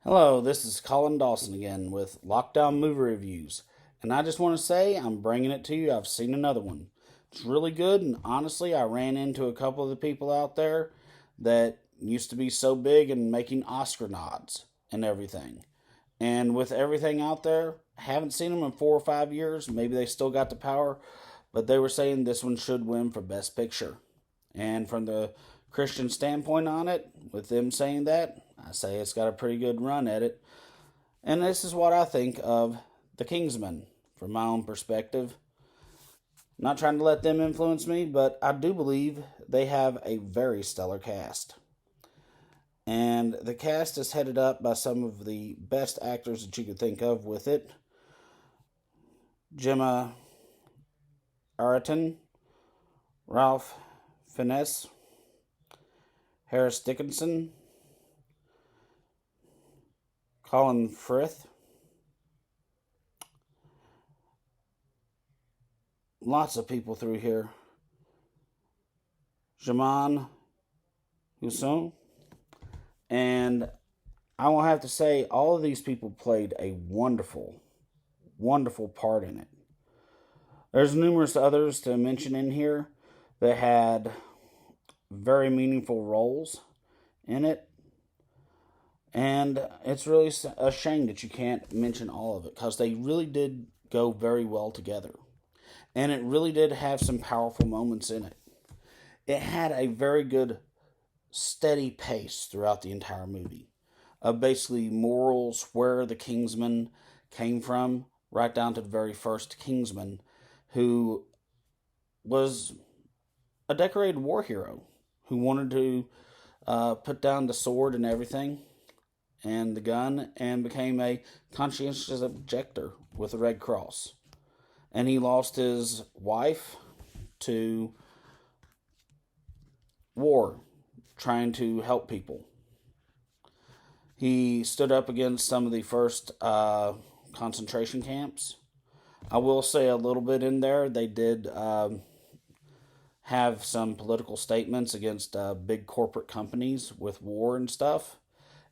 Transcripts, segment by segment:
Hello, this is Colin Dawson again with Lockdown Movie Reviews. And I just want to say I'm bringing it to you. I've seen another one. It's really good, and honestly, I ran into a couple of the people out there that used to be so big and making Oscar nods and everything. And with everything out there, I haven't seen them in 4 or 5 years. Maybe they still got the power, but they were saying this one should win for Best Picture. And from the Christian standpoint on it, with them saying that, I say it's got a pretty good run at it. And this is what I think of The Kingsman from my own perspective. Not trying to let them influence me, but I do believe they have a very stellar cast. And the cast is headed up by some of the best actors that you could think of with it. Gemma Arterton, Ralph Fiennes, Harris Dickinson, Colin Firth. Lots of people through here. Jaman Hussein. And I will have to say, all of these people played a wonderful, wonderful part in it. There's numerous others to mention in here that had very meaningful roles in it. And it's really a shame that you can't mention all of it because they really did go very well together. And it really did have some powerful moments in it. It had a very good, steady pace throughout the entire movie of basically morals, where the Kingsman came from, right down to the very first Kingsman, who was a decorated war hero who wanted to put down the sword and everything and the gun and became a conscientious objector with the Red Cross. And he lost his wife to war, trying to help people. He stood up against some of the first concentration camps. I will say a little bit in there, they did have some political statements against big corporate companies with war and stuff,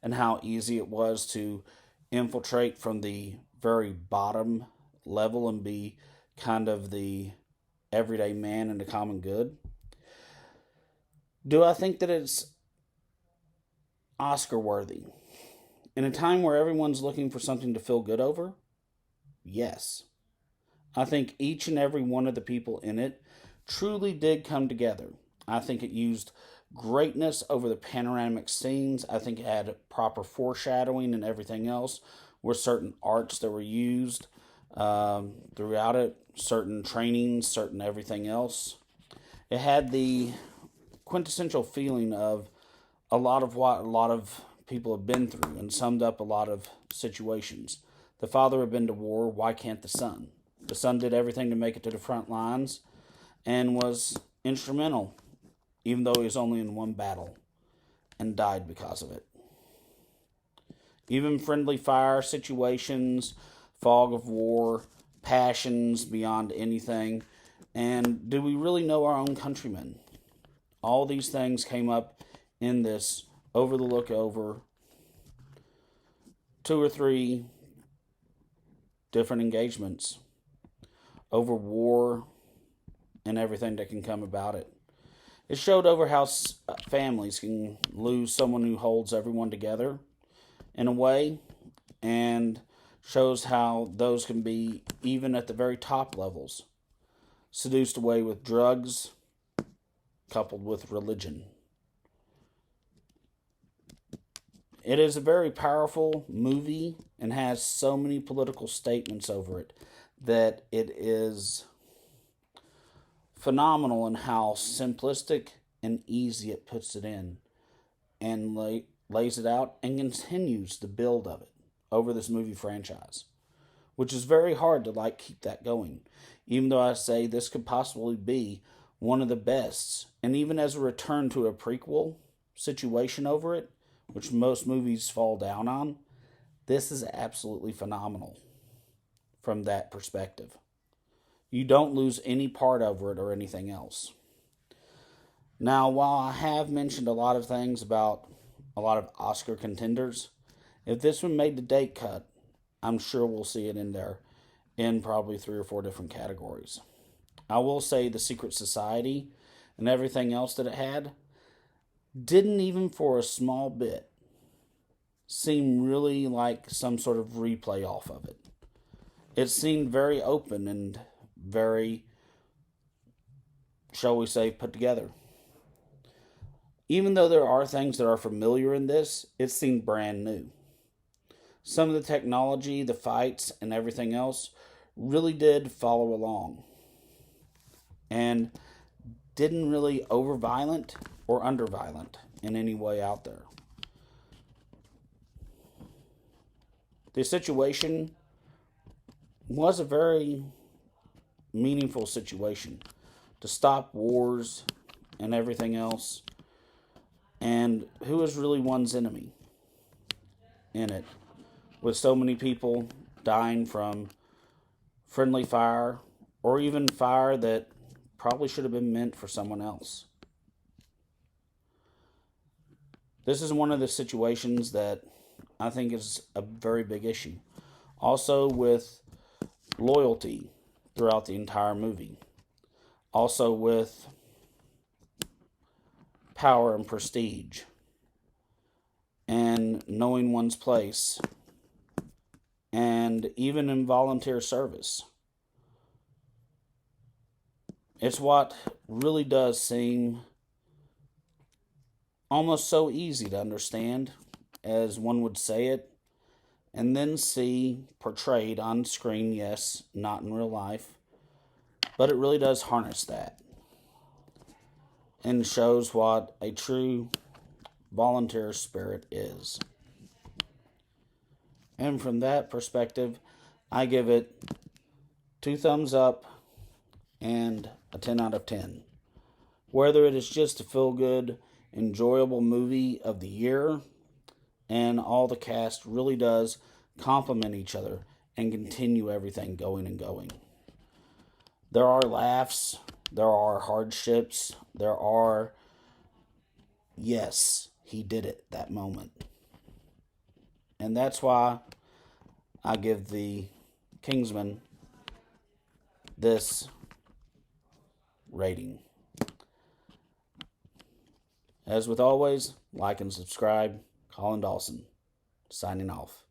and how easy it was to infiltrate from the very bottom level and be kind of the everyday man and the common good. Do I think that it's Oscar worthy? In a time where everyone's looking for something to feel good over? Yes. I think each and every one of the people in it truly did come together. I think it used greatness over the panoramic scenes. I think it had proper foreshadowing and everything else, with certain arts that were used throughout it, certain trainings, certain everything else. It had the quintessential feeling of a lot of what a lot of people have been through and summed up a lot of situations. The father had been to war, why can't the son? The son did everything to make it to the front lines and was instrumental, even though he was only in one battle and died because of it. Even friendly fire situations, fog of war, passions beyond anything, and do we really know our own countrymen? All these things came up in this over the look over 2 or 3 different engagements over war and everything that can come about it. It showed over how families can lose someone who holds everyone together in a way, and shows how those can be, even at the very top levels, seduced away with drugs coupled with religion. It is a very powerful movie and has so many political statements over it that it is phenomenal in how simplistic and easy it puts it in and lays it out and continues the build of it over this movie franchise, which is very hard to keep that going. Even though I say this could possibly be one of the best, and even as a return to a prequel situation over it, which most movies fall down on, this is absolutely phenomenal from that perspective. You don't lose any part over it or anything else. Now, while I have mentioned a lot of things about a lot of Oscar contenders, If this one made the date cut, I'm sure we'll see it in there in probably 3 or 4 different categories. I will say the Secret Society and everything else that it had didn't even for a small bit seem really like some sort of replay off of it. It seemed very open and very, shall we say, put together. Even though there are things that are familiar in this, it seemed brand new. Some of the technology, the fights, and everything else really did follow along and didn't really over violent or under violent in any way out there. The situation was a very meaningful situation to stop wars and everything else. And who is really one's enemy in it? With so many people dying from friendly fire or even fire that probably should have been meant for someone else. This is one of the situations that I think is a very big issue. Also with loyalty throughout the entire movie. Also with power and prestige. And knowing one's place. And even in volunteer service. It's what really does seem almost so easy to understand as one would say it, and then see portrayed on screen, yes, not in real life, but it really does harness that and shows what a true volunteer spirit is. And from that perspective, I give it 2 thumbs up and a 10 out of 10. Whether it is just a feel-good, enjoyable movie of the year, and all the cast really does complement each other and continue everything going and going. There are laughs, there are hardships, there are, yes, he did it, that moment. And that's why I give the Kingsman this rating. As with always, like and subscribe. Colin Dawson, signing off.